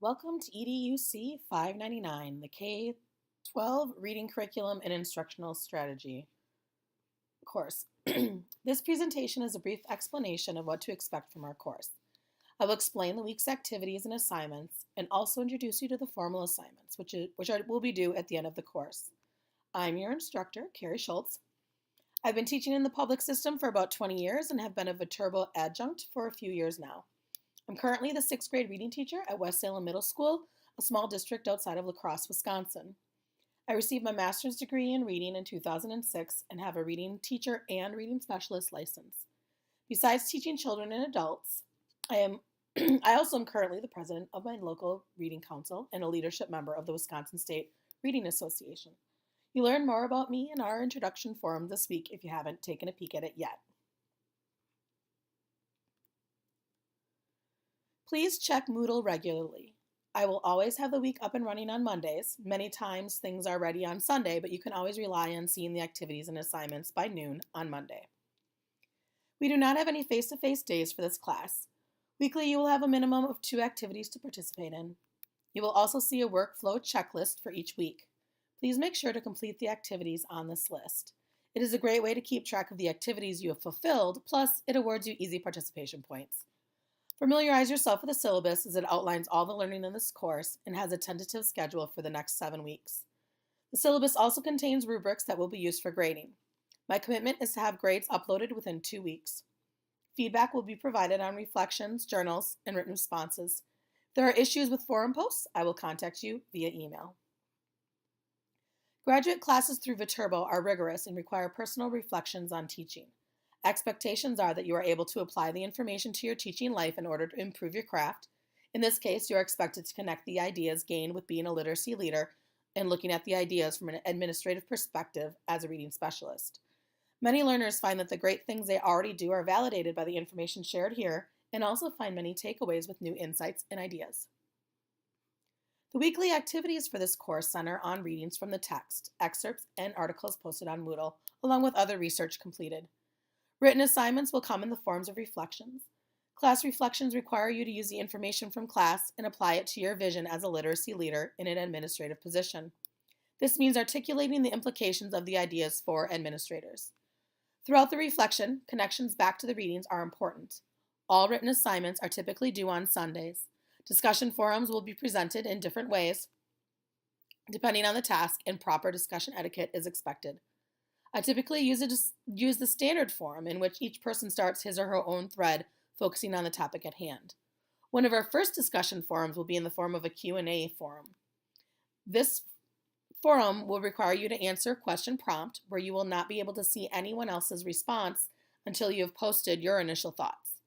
Welcome to EDUC 599, the K-12 Reading Curriculum and Instructional Strategy course. This presentation is a brief explanation of what to expect from our course. I will explain the week's activities and assignments and also introduce you to the formal assignments, which will be due at the end of the course. I'm your instructor, Carrie Schultz. I've been teaching in the public system for about 20 years and have been a Viterbo adjunct for a few years now. I'm currently the 6th grade reading teacher at West Salem Middle School, a small district outside of La Crosse, Wisconsin. I received my master's degree in reading in 2006 and have a reading teacher and reading specialist license. Besides teaching children and adults, I also am currently the president of my local reading council and a leadership member of the Wisconsin State Reading Association. You'll learn more about me in our introduction forum this week if you haven't taken a peek at it yet. Please check Moodle regularly. I will always have the week up and running on Mondays. Many times things are ready on Sunday, but you can always rely on seeing the activities and assignments by noon on Monday. We do not have any face-to-face days for this class. Weekly, you will have a minimum of 2 activities to participate in. You will also see a workflow checklist for each week. Please make sure to complete the activities on this list. It is a great way to keep track of the activities you have fulfilled, plus it awards you easy participation points. Familiarize yourself with the syllabus as it outlines all the learning in this course and has a tentative schedule for the next 7 weeks. The syllabus also contains rubrics that will be used for grading. My commitment is to have grades uploaded within 2 weeks. Feedback will be provided on reflections, journals, and written responses. If there are issues with forum posts, I will contact you via email. Graduate classes through Viterbo are rigorous and require personal reflections on teaching. Expectations are that you are able to apply the information to your teaching life in order to improve your craft. In this case, you are expected to connect the ideas gained with being a literacy leader and looking at the ideas from an administrative perspective as a reading specialist. Many learners find that the great things they already do are validated by the information shared here and also find many takeaways with new insights and ideas. The weekly activities for this course center on readings from the text, excerpts, and articles posted on Moodle, along with other research completed. Written assignments will come in the forms of reflections. Class reflections require you to use the information from class and apply it to your vision as a literacy leader in an administrative position. This means articulating the implications of the ideas for administrators. Throughout the reflection, connections back to the readings are important. All written assignments are typically due on Sundays. Discussion forums will be presented in different ways, depending on the task, and proper discussion etiquette is expected. I typically use the standard forum in which each person starts his or her own thread focusing on the topic at hand. One of our first discussion forums will be in the form of a Q&A forum. This forum will require you to answer a question prompt where you will not be able to see anyone else's response until you have posted your initial thoughts.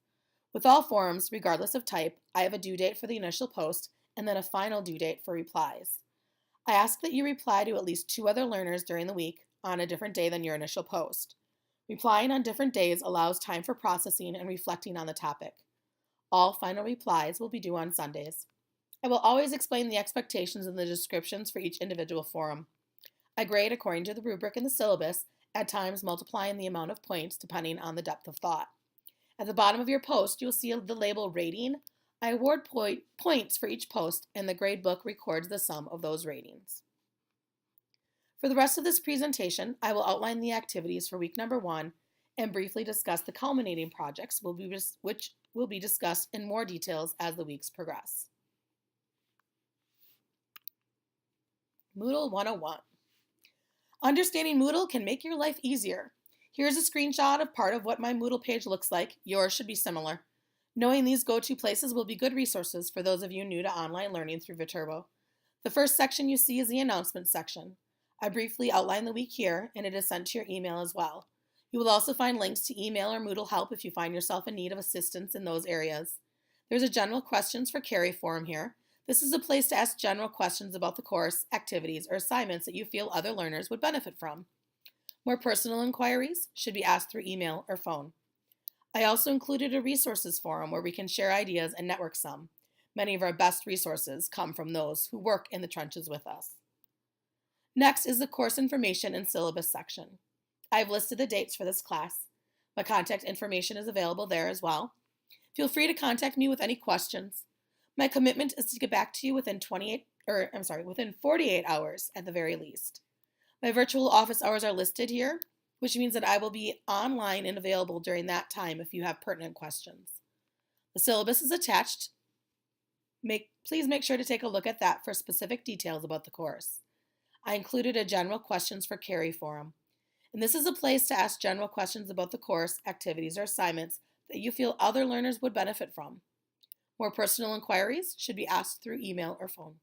With all forums, regardless of type, I have a due date for the initial post and then a final due date for replies. I ask that you reply to at least 2 other learners during the week on a different day than your initial post. Replying on different days allows time for processing and reflecting on the topic. All final replies will be due on Sundays. I will always explain the expectations and the descriptions for each individual forum. I grade according to the rubric in the syllabus, at times multiplying the amount of points depending on the depth of thought. At the bottom of your post, you'll see the label rating. I award points for each post, and the grade book records the sum of those ratings. For the rest of this presentation, I will outline the activities for week number 1 and briefly discuss the culminating projects, which will be discussed in more details as the weeks progress. Moodle 101. Understanding Moodle can make your life easier. Here's a screenshot of part of what my Moodle page looks like. Yours should be similar. Knowing these go-to places will be good resources for those of you new to online learning through Viterbo. The first section you see is the announcements section. I briefly outline the week here, and it is sent to your email as well. You will also find links to email or Moodle help if you find yourself in need of assistance in those areas. There's a general questions for Carrie forum here. This is a place to ask general questions about the course, activities, or assignments that you feel other learners would benefit from. More personal inquiries should be asked through email or phone. I also included a resources forum where we can share ideas and network some. Many of our best resources come from those who work in the trenches with us. Next is the course information and syllabus section. I've listed the dates for this class. My contact information is available there as well. Feel free to contact me with any questions. My commitment is to get back to you within 48 hours at the very least. My virtual office hours are listed here, which means that I will be online and available during that time if you have pertinent questions. The syllabus is attached. Please make sure to take a look at that for specific details about the course. I included a general questions for Carrie forum, and this is a place to ask general questions about the course, activities, or assignments that you feel other learners would benefit from. More personal inquiries should be asked through email or phone.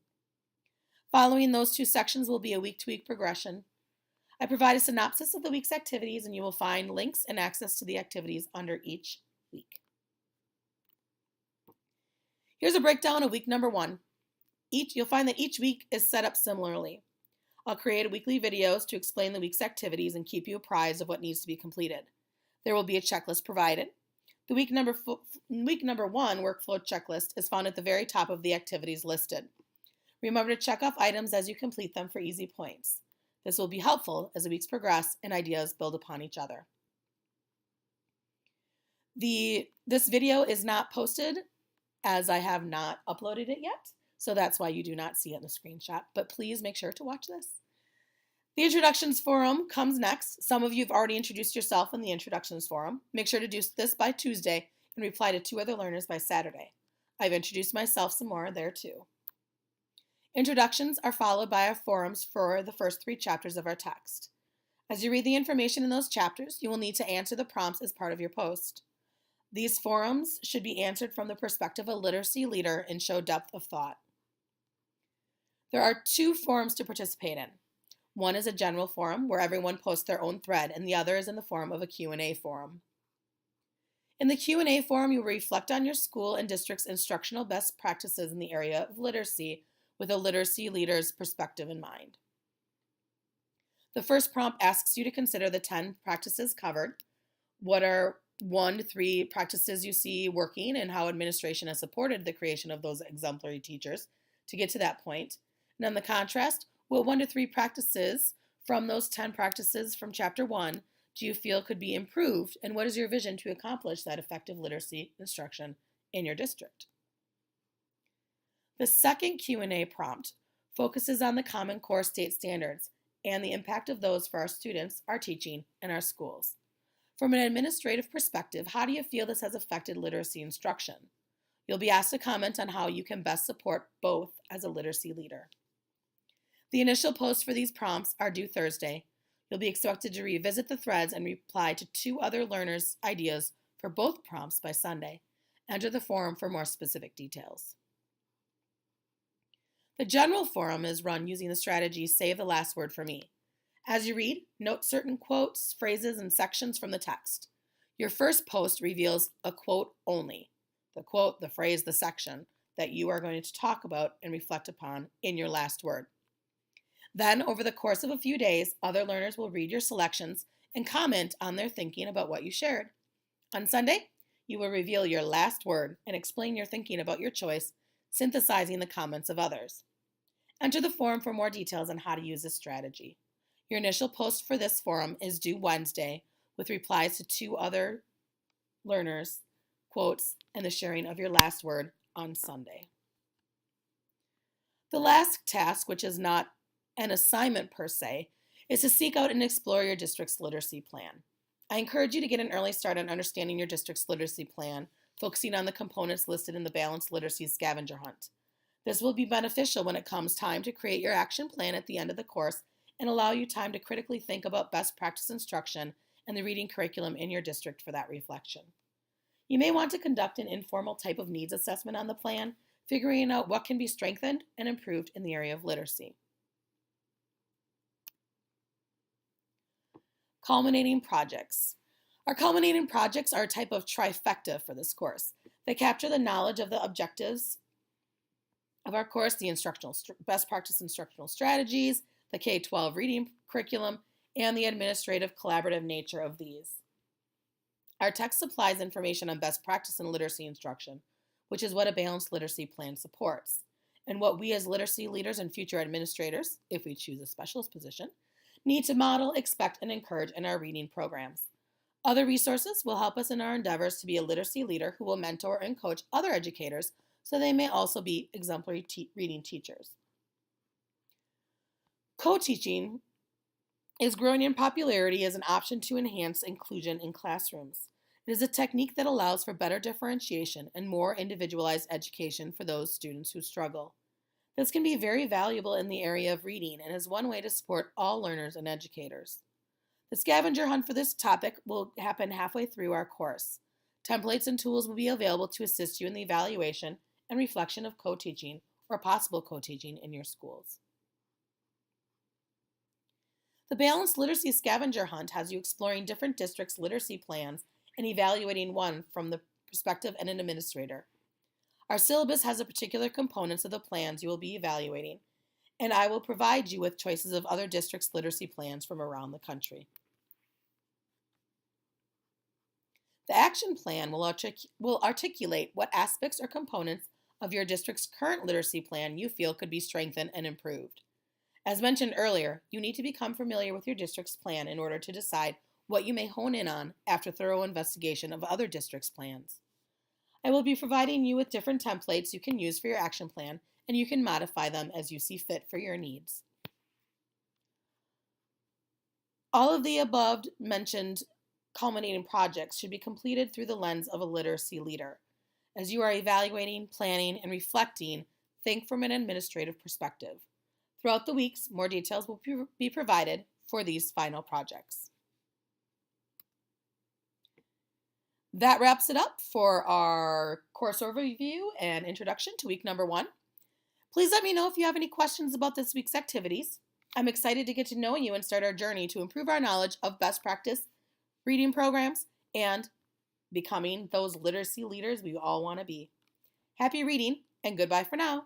Following those two sections will be a week-to-week progression. I provide a synopsis of the week's activities, and you will find links and access to the activities under each week. Here's a breakdown of week number 1. You'll find that each week is set up similarly. I'll create weekly videos to explain the week's activities and keep you apprised of what needs to be completed. There will be a checklist provided. The week number 1 workflow checklist is found at the very top of the activities listed. Remember to check off items as you complete them for easy points. This will be helpful as the weeks progress and ideas build upon each other. This video is not posted as I have not uploaded it yet, so that's why you do not see it in the screenshot, but please make sure to watch this. The Introductions Forum comes next. Some of you have already introduced yourself in the Introductions Forum. Make sure to do this by Tuesday and reply to 2 other learners by Saturday. I've introduced myself some more there too. Introductions are followed by our forums for the first 3 chapters of our text. As you read the information in those chapters, you will need to answer the prompts as part of your post. These forums should be answered from the perspective of a literacy leader and show depth of thought. There are 2 forums to participate in. One is a general forum where everyone posts their own thread, and the other is in the form of a Q&A forum. In the Q&A forum, you will reflect on your school and district's instructional best practices in the area of literacy with a literacy leader's perspective in mind. The first prompt asks you to consider the 10 practices covered. What are 1 to 3 practices you see working and how administration has supported the creation of those exemplary teachers to get to that point. And then the contrast, what 1 to 3 practices from those 10 practices from Chapter 1 do you feel could be improved, and what is your vision to accomplish that effective literacy instruction in your district? The second Q&A prompt focuses on the Common Core state standards and the impact of those for our students, our teaching, and our schools. From an administrative perspective, how do you feel this has affected literacy instruction? You'll be asked to comment on how you can best support both as a literacy leader. The initial posts for these prompts are due Thursday. You'll be expected to revisit the threads and reply to 2 other learners' ideas for both prompts by Sunday. Enter the forum for more specific details. The general forum is run using the strategy Save the Last Word for Me. As you read, note certain quotes, phrases, and sections from the text. Your first post reveals a quote only. The quote, the phrase, the section that you are going to talk about and reflect upon in your last word. Then, over the course of a few days, other learners will read your selections and comment on their thinking about what you shared. On Sunday, you will reveal your last word and explain your thinking about your choice, synthesizing the comments of others. Enter the forum for more details on how to use this strategy. Your initial post for this forum is due Wednesday, with replies to 2 other learners' quotes and the sharing of your last word on Sunday. The last task, which is not an assignment per se, is to seek out and explore your district's literacy plan. I encourage you to get an early start on understanding your district's literacy plan, focusing on the components listed in the Balanced Literacy Scavenger Hunt. This will be beneficial when it comes time to create your action plan at the end of the course and allow you time to critically think about best practice instruction and the reading curriculum in your district for that reflection. You may want to conduct an informal type of needs assessment on the plan, figuring out what can be strengthened and improved in the area of literacy. Culminating projects. Our culminating projects are a type of trifecta for this course. They capture the knowledge of the objectives of our course, the best practice instructional strategies, the K-12 reading curriculum, and the administrative collaborative nature of these. Our text supplies information on best practice in literacy instruction, which is what a balanced literacy plan supports, and what we as literacy leaders and future administrators, if we choose a specialist position, need to model, expect, and encourage in our reading programs. Other resources will help us in our endeavors to be a literacy leader who will mentor and coach other educators so they may also be exemplary reading teachers. Co-teaching is growing in popularity as an option to enhance inclusion in classrooms. It is a technique that allows for better differentiation and more individualized education for those students who struggle. This can be very valuable in the area of reading and is one way to support all learners and educators. The scavenger hunt for this topic will happen halfway through our course. Templates and tools will be available to assist you in the evaluation and reflection of co-teaching or possible co-teaching in your schools. The Balanced Literacy Scavenger Hunt has you exploring different districts' literacy plans and evaluating one from the perspective of an administrator. Our syllabus has the particular components of the plans you will be evaluating, and I will provide you with choices of other districts' literacy plans from around the country. The action plan will articulate what aspects or components of your district's current literacy plan you feel could be strengthened and improved. As mentioned earlier, you need to become familiar with your district's plan in order to decide what you may hone in on after thorough investigation of other districts' plans. I will be providing you with different templates you can use for your action plan, and you can modify them as you see fit for your needs. All of the above mentioned culminating projects should be completed through the lens of a literacy leader. As you are evaluating, planning, and reflecting, think from an administrative perspective. Throughout the weeks, more details will be provided for these final projects. That wraps it up for our course overview and introduction to week number 1. Please let me know if you have any questions about this week's activities. I'm excited to get to know you and start our journey to improve our knowledge of best practice reading programs and becoming those literacy leaders we all want to be. Happy reading, and goodbye for now.